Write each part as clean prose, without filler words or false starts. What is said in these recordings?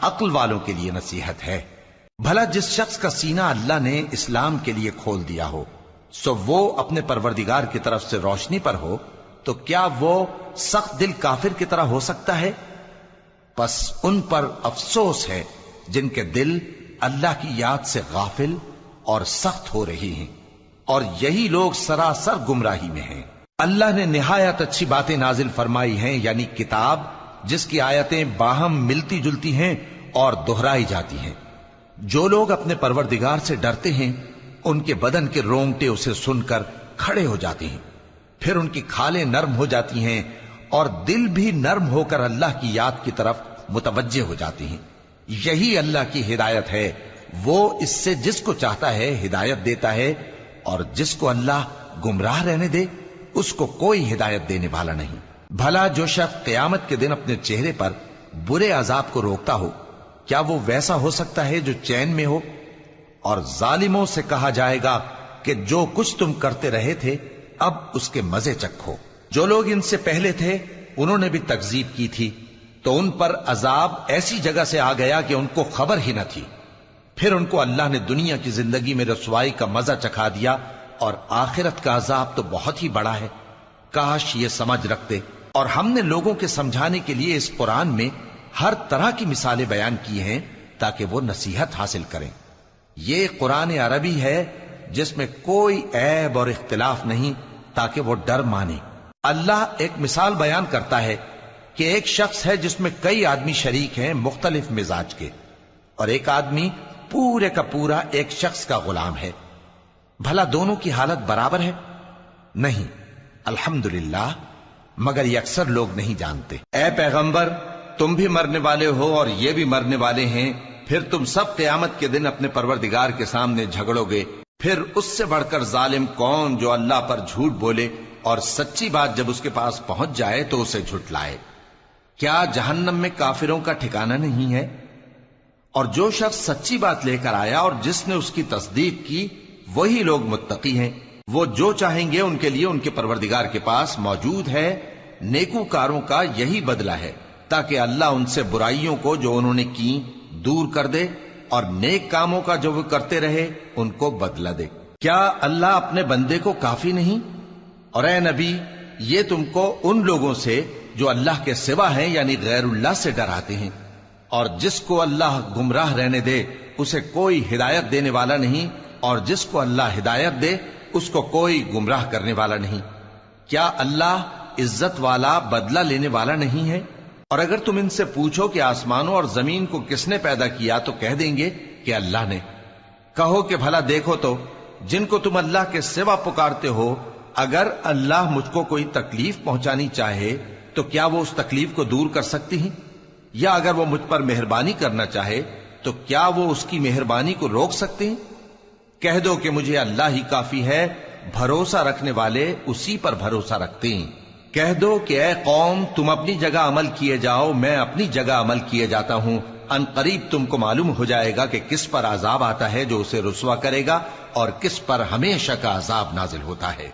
عقل والوں کے لیے نصیحت ہے۔ بھلا جس شخص کا سینہ اللہ نے اسلام کے لیے کھول دیا ہو سو وہ اپنے پروردگار کی طرف سے روشنی پر ہو، تو کیا وہ سخت دل کافر کی طرح ہو سکتا ہے؟ پس ان پر افسوس ہے جن کے دل اللہ کی یاد سے غافل اور سخت ہو رہی ہیں، اور یہی لوگ سراسر گمراہی میں ہیں۔ اللہ نے نہایت اچھی باتیں نازل فرمائی ہیں، یعنی کتاب جس کی آیتیں باہم ملتی جلتی ہیں اور دہرائی جاتی ہیں۔ جو لوگ اپنے پروردگار سے ڈرتے ہیں ان کے بدن کے رونگٹے اسے سن کر کھڑے ہو جاتے ہیں، پھر ان کی کھالیں نرم ہو جاتی ہیں اور دل بھی نرم ہو کر اللہ کی یاد کی طرف متوجہ ہو جاتی ہیں۔ یہی اللہ کی ہدایت ہے، وہ اس سے جس کو چاہتا ہے ہدایت دیتا ہے، اور جس کو اللہ گمراہ رہنے دے اس کو کوئی ہدایت دینے والا نہیں۔ بھلا جو شخص قیامت کے دن اپنے چہرے پر برے عذاب کو روکتا ہو، کیا وہ ویسا ہو سکتا ہے جو چین میں ہو؟ اور ظالموں سے کہا جائے گا کہ جو کچھ تم کرتے رہے تھے اب اس کے مزے چکھو۔ جو لوگ ان سے پہلے تھے انہوں نے بھی تکذیب کی تھی، تو ان پر عذاب ایسی جگہ سے آ گیا کہ ان کو خبر ہی نہ تھی۔ پھر ان کو اللہ نے دنیا کی زندگی میں رسوائی کا مزہ چکھا دیا، اور آخرت کا عذاب تو بہت ہی بڑا ہے۔ کاش یہ سمجھ رکھتے۔ اور ہم نے لوگوں کے سمجھانے کے لیے اس قرآن میں ہر طرح کی مثالیں بیان کی ہیں تاکہ وہ نصیحت حاصل کریں۔ یہ قرآن عربی ہے جس میں کوئی عیب اور اختلاف نہیں تاکہ وہ ڈر مانے۔ اللہ ایک مثال بیان کرتا ہے کہ ایک شخص ہے جس میں کئی آدمی شریک ہیں مختلف مزاج کے، اور ایک آدمی پورے کا پورا ایک شخص کا غلام ہے۔ بھلا دونوں کی حالت برابر ہے؟ نہیں، الحمدللہ، مگر یہ اکثر لوگ نہیں جانتے۔ اے پیغمبر، تم بھی مرنے والے ہو اور یہ بھی مرنے والے ہیں، پھر تم سب قیامت کے دن اپنے پروردگار کے سامنے جھگڑو گے۔ پھر اس سے بڑھ کر ظالم کون جو اللہ پر جھوٹ بولے اور سچی بات جب اس کے پاس پہنچ جائے تو اسے جھٹلائے۔ کیا جہنم میں کافروں کا ٹھکانہ نہیں ہے؟ اور جو شخص سچی بات لے کر آیا اور جس نے اس کی تصدیق کی وہی لوگ متقی ہیں۔ وہ جو چاہیں گے ان کے لیے ان کے پروردگار کے پاس موجود ہے۔ نیکوکاروں کا یہی بدلہ ہے، تاکہ اللہ ان سے برائیوں کو جو انہوں نے کی دور کر دے، اور نیک کاموں کا جو وہ کرتے رہے ان کو بدلہ دے۔ کیا اللہ اپنے بندے کو کافی نہیں؟ اور اے نبی، یہ تم کو ان لوگوں سے جو اللہ کے سوا ہیں یعنی غیر اللہ سے ڈراتے ہیں، اور جس کو اللہ گمراہ رہنے دے اسے کوئی ہدایت دینے والا نہیں، اور جس کو اللہ ہدایت دے اس کو کوئی گمراہ کرنے والا نہیں۔ کیا اللہ عزت والا بدلہ لینے والا نہیں ہے؟ اور اگر تم ان سے پوچھو کہ آسمانوں اور زمین کو کس نے پیدا کیا تو کہہ دیں گے کہ اللہ نے۔ کہو کہ بھلا دیکھو تو جن کو تم اللہ کے سوا پکارتے ہو، اگر اللہ مجھ کو کوئی تکلیف پہنچانی چاہے تو کیا وہ اس تکلیف کو دور کر سکتی ہیں؟ یا اگر وہ مجھ پر مہربانی کرنا چاہے تو کیا وہ اس کی مہربانی کو روک سکتے ہیں؟ کہہ دو کہ مجھے اللہ ہی کافی ہے، بھروسہ رکھنے والے اسی پر بھروسہ رکھتے ہیں۔ کہہ دو کہ اے قوم، تم اپنی جگہ عمل کیے جاؤ، میں اپنی جگہ عمل کیے جاتا ہوں۔ ان قریب تم کو معلوم ہو جائے گا کہ کس پر عذاب آتا ہے جو اسے رسوا کرے گا، اور کس پر ہمیشہ کا عذاب نازل ہوتا ہے۔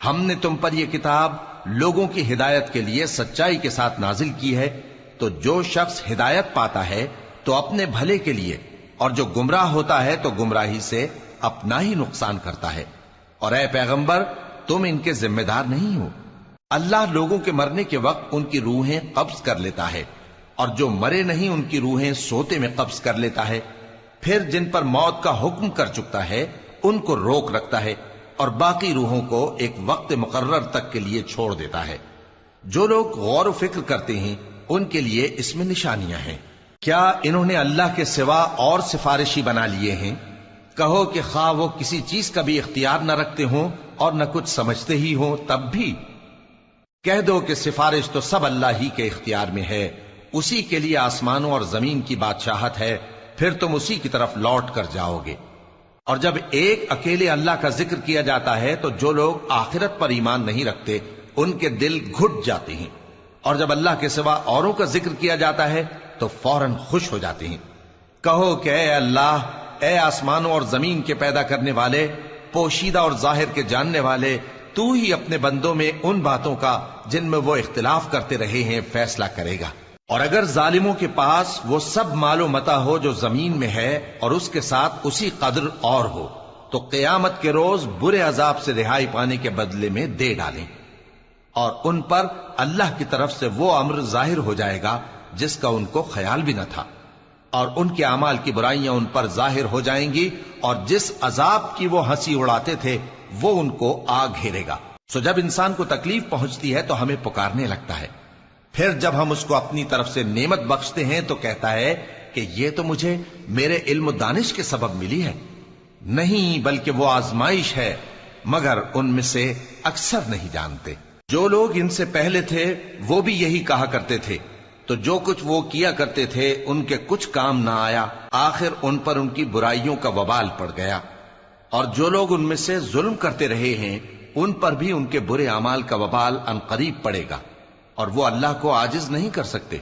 ہم نے تم پر یہ کتاب لوگوں کی ہدایت کے لیے سچائی کے ساتھ نازل کی ہے، تو جو شخص ہدایت پاتا ہے تو اپنے بھلے کے لیے، اور جو گمراہ ہوتا ہے تو گمراہی سے اپنا ہی نقصان کرتا ہے۔ اور اے پیغمبر، تم ان کے ذمہ دار نہیں ہو۔ اللہ لوگوں کے مرنے کے وقت ان کی روحیں قبض کر لیتا ہے، اور جو مرے نہیں ان کی روحیں سوتے میں قبض کر لیتا ہے۔ پھر جن پر موت کا حکم کر چکتا ہے ان کو روک رکھتا ہے، اور باقی روحوں کو ایک وقت مقرر تک کے لیے چھوڑ دیتا ہے۔ جو لوگ غور و فکر کرتے ہیں ان کے لیے اس میں نشانیاں ہیں۔ کیا انہوں نے اللہ کے سوا اور سفارشی بنا لیے ہیں؟ کہو کہ خواہ وہ کسی چیز کا بھی اختیار نہ رکھتے ہوں اور نہ کچھ سمجھتے ہی ہوں تب بھی کہہ دو کہ سفارش تو سب اللہ ہی کے اختیار میں ہے، اسی کے لیے آسمانوں اور زمین کی بادشاہت ہے، پھر تم اسی کی طرف لوٹ کر جاؤ گے۔ اور جب ایک اکیلے اللہ کا ذکر کیا جاتا ہے تو جو لوگ آخرت پر ایمان نہیں رکھتے ان کے دل گھٹ جاتے ہیں، اور جب اللہ کے سوا اوروں کا ذکر کیا جاتا ہے تو فوراً خوش ہو جاتے ہیں۔ کہو کہ اے اللہ، اے آسمانوں اور زمین کے پیدا کرنے والے، پوشیدہ اور ظاہر کے جاننے والے، تو ہی اپنے بندوں میں ان باتوں کا جن میں وہ اختلاف کرتے رہے ہیں فیصلہ کرے گا۔ اور اگر ظالموں کے پاس وہ سب مال و متا ہو جو زمین میں ہے اور اس کے ساتھ اسی قدر اور ہو تو قیامت کے روز برے عذاب سے رہائی پانے کے بدلے میں دے ڈالیں، اور ان پر اللہ کی طرف سے وہ امر ظاہر ہو جائے گا جس کا ان کو خیال بھی نہ تھا، اور ان کے اعمال کی برائیاں ان پر ظاہر ہو جائیں گی، اور جس عذاب کی وہ ہنسی اڑاتے تھے وہ ان کو آ گھیرے گا۔ سو جب انسان کو تکلیف پہنچتی ہے تو ہمیں پکارنے لگتا ہے، پھر جب ہم اس کو اپنی طرف سے نعمت بخشتے ہیں تو کہتا ہے کہ یہ تو مجھے میرے علم و دانش کے سبب ملی ہے۔ نہیں، بلکہ وہ آزمائش ہے، مگر ان میں سے اکثر نہیں جانتے۔ جو لوگ ان سے پہلے تھے وہ بھی یہی کہا کرتے تھے، تو جو کچھ وہ کیا کرتے تھے ان کے کچھ کام نہ آیا، آخر ان پر ان کی برائیوں کا وبال پڑ گیا۔ اور جو لوگ ان میں سے ظلم کرتے رہے ہیں ان پر بھی ان کے برے اعمال کا وبال عنقریب پڑے گا، اور وہ اللہ کو عاجز نہیں کر سکتے۔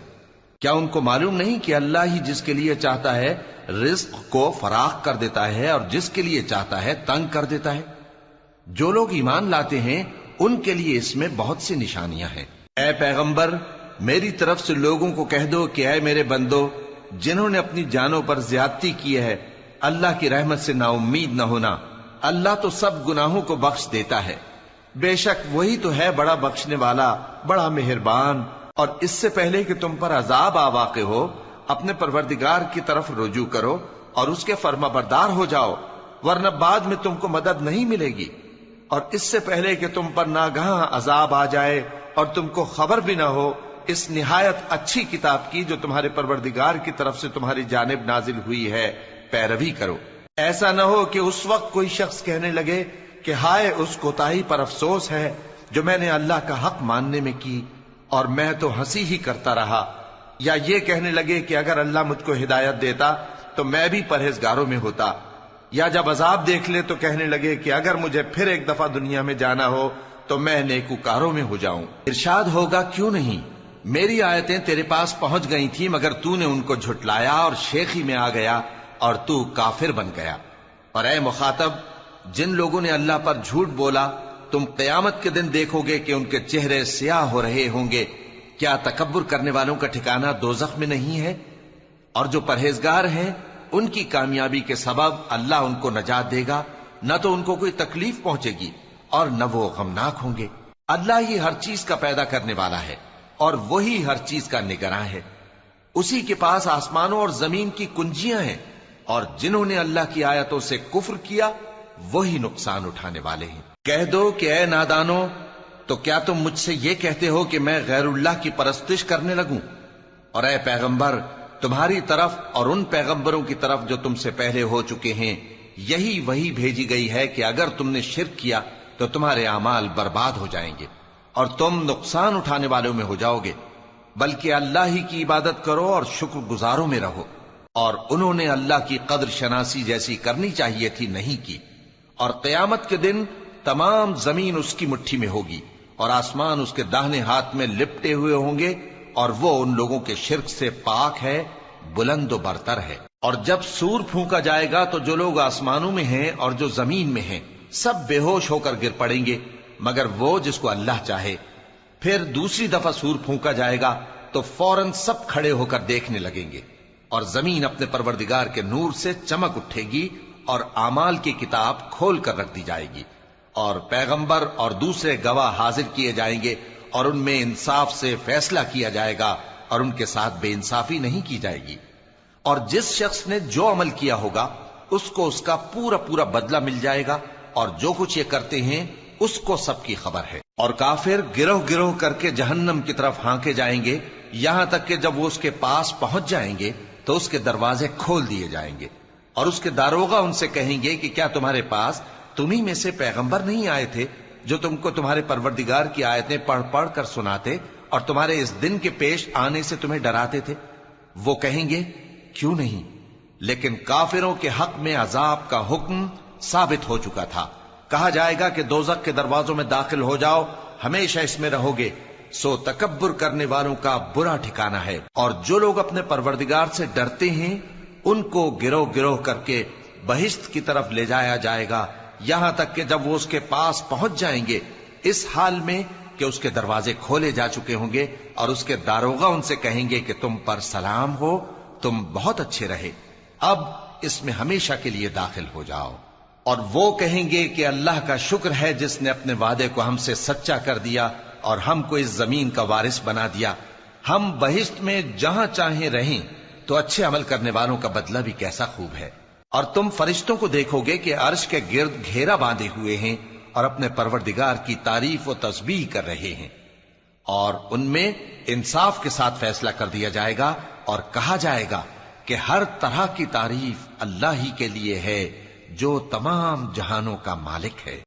کیا ان کو معلوم نہیں کہ اللہ ہی جس کے لیے چاہتا ہے رزق کو فراخ کر دیتا ہے اور جس کے لیے چاہتا ہے تنگ کر دیتا ہے؟ جو لوگ ایمان لاتے ہیں ان کے لیے اس میں بہت سی نشانیاں ہیں۔ اے پیغمبر، میری طرف سے لوگوں کو کہہ دو کہ اے میرے بندو، جنہوں نے اپنی جانوں پر زیادتی کی ہے، اللہ کی رحمت سے نا امید نہ ہونا۔ اللہ تو سب گناہوں کو بخش دیتا ہے، بے شک وہی تو ہے بڑا بخشنے والا، بڑا مہربان۔ اور اس سے پہلے کہ تم پر عذاب آ واقع ہو، اپنے پروردگار کی طرف رجوع کرو اور اس کے فرما بردار ہو جاؤ، ورنہ بعد میں تم کو مدد نہیں ملے گی۔ اور اس سے پہلے کہ تم پر ناگہاں عذاب آ جائے اور تم کو خبر بھی نہ ہو، اس نہایت اچھی کتاب کی جو تمہارے پروردگار کی طرف سے تمہاری جانب نازل ہوئی ہے پیروی کرو۔ ایسا نہ ہو کہ اس وقت کوئی شخص کہنے لگے کہ ہائے اس کوتاہی پر افسوس ہے جو میں نے اللہ کا حق ماننے میں کی، اور میں تو ہنسی ہی کرتا رہا، یا یہ کہنے لگے کہ اگر اللہ مجھ کو ہدایت دیتا تو میں بھی پرہیزگاروں میں ہوتا، یا جب عذاب دیکھ لے تو کہنے لگے کہ اگر مجھے پھر ایک دفعہ دنیا میں جانا ہو تو میں نیکوکاروں میں ہو جاؤں۔ ارشاد ہوگا کیوں نہیں، میری آیتیں تیرے پاس پہنچ گئی تھی مگر تو نے ان کو جھٹلایا اور شیخی میں آ گیا اور تو کافر بن گیا۔ اور اے مخاطب، جن لوگوں نے اللہ پر جھوٹ بولا تم قیامت کے دن دیکھو گے کہ ان کے چہرے سیاہ ہو رہے ہوں گے۔ کیا تکبر کرنے والوں کا ٹھکانہ دوزخ میں نہیں ہے؟ اور جو پرہیزگار ہیں ان کی کامیابی کے سبب اللہ ان کو نجات دے گا، نہ تو ان کو کوئی تکلیف پہنچے گی اور نہ وہ غمناک ہوں گے۔ اللہ ہی ہر چیز کا پیدا کرنے والا ہے اور وہی ہر چیز کا نگراں ہے۔ اسی کے پاس آسمانوں اور زمین کی کنجیاں ہیں، اور جنہوں نے اللہ کی آیتوں سے کفر کیا وہی نقصان اٹھانے والے ہیں۔ کہہ دو کہ اے نادانو، تو کیا تم مجھ سے یہ کہتے ہو کہ میں غیر اللہ کی پرستش کرنے لگوں؟ اور اے پیغمبر، تمہاری طرف اور ان پیغمبروں کی طرف جو تم سے پہلے ہو چکے ہیں یہی وہی بھیجی گئی ہے کہ اگر تم نے شرک کیا تو تمہارے اعمال برباد ہو جائیں گے اور تم نقصان اٹھانے والوں میں ہو جاؤ گے، بلکہ اللہ ہی کی عبادت کرو اور شکر گزاروں میں رہو۔ اور انہوں نے اللہ کی قدر شناسی جیسی کرنی چاہیے تھی نہیں کی۔ اور قیامت کے دن تمام زمین اس کی مٹھی میں ہوگی اور آسمان اس کے داہنے ہاتھ میں لپٹے ہوئے ہوں گے، اور وہ ان لوگوں کے شرک سے پاک ہے، بلند و برتر ہے۔ اور جب سور پھونکا جائے گا تو جو لوگ آسمانوں میں ہیں اور جو زمین میں ہیں سب بے ہوش ہو کر گر پڑیں گے مگر وہ جس کو اللہ چاہے۔ پھر دوسری دفعہ سور پھونکا جائے گا تو فوراً سب کھڑے ہو کر دیکھنے لگیں گے، اور زمین اپنے پروردگار کے نور سے چمک اٹھے گی اور اعمال کی کتاب کھول کر رکھ دی جائے گی، اور پیغمبر اور دوسرے گواہ حاضر کیے جائیں گے، اور ان میں انصاف سے فیصلہ کیا جائے گا اور ان کے ساتھ بے انصافی نہیں کی جائے گی۔ اور جس شخص نے جو عمل کیا ہوگا اس کو اس کا پورا پورا بدلہ مل جائے گا، اور جو کچھ یہ کرتے ہیں اس کو سب کی خبر ہے۔ اور کافر گروہ گروہ کر کے جہنم کی طرف ہانکے جائیں گے، یہاں تک کہ جب وہ اس کے پاس پہنچ جائیں گے تو اس کے دروازے کھول دیے جائیں گے، اور اس کے داروغہ ان سے کہیں گے کہ کیا تمہارے پاس تمہیں میں سے پیغمبر نہیں آئے تھے جو تم کو تمہارے پروردگار کی آیتیں پڑھ پڑھ کر سناتے اور تمہارے اس دن کے پیش آنے سے تمہیں ڈراتے تھے؟ وہ کہیں گے کیوں نہیں، لیکن کافروں کے حق میں عذاب کا حکم ثابت ہو چکا تھا۔ کہا جائے گا کہ دوزخ کے دروازوں میں داخل ہو جاؤ، ہمیشہ اس میں رہو گے، سو تکبر کرنے والوں کا برا ٹھکانہ ہے۔ اور جو لوگ اپنے پروردگار سے ڈرتے ہیں ان کو گروہ گروہ کر کے بہشت کی طرف لے جایا جائے گا، یہاں تک کہ جب وہ اس کے پاس پہنچ جائیں گے اس حال میں کہ اس کے دروازے کھولے جا چکے ہوں گے اور اس کے داروغہ ان سے کہیں گے کہ تم پر سلام ہو، تم بہت اچھے رہے، اب اس میں ہمیشہ کے لیے داخل ہو جاؤ۔ اور وہ کہیں گے کہ اللہ کا شکر ہے جس نے اپنے وعدے کو ہم سے سچا کر دیا اور ہم کو اس زمین کا وارث بنا دیا، ہم بہشت میں جہاں چاہیں رہیں، تو اچھے عمل کرنے والوں کا بدلہ بھی کیسا خوب ہے۔ اور تم فرشتوں کو دیکھو گے کہ عرش کے گرد گھیرا باندھے ہوئے ہیں اور اپنے پروردگار کی تعریف و تسبیح کر رہے ہیں، اور ان میں انصاف کے ساتھ فیصلہ کر دیا جائے گا اور کہا جائے گا کہ ہر طرح کی تعریف اللہ ہی کے لیے ہے جو تمام جہانوں کا مالک ہے۔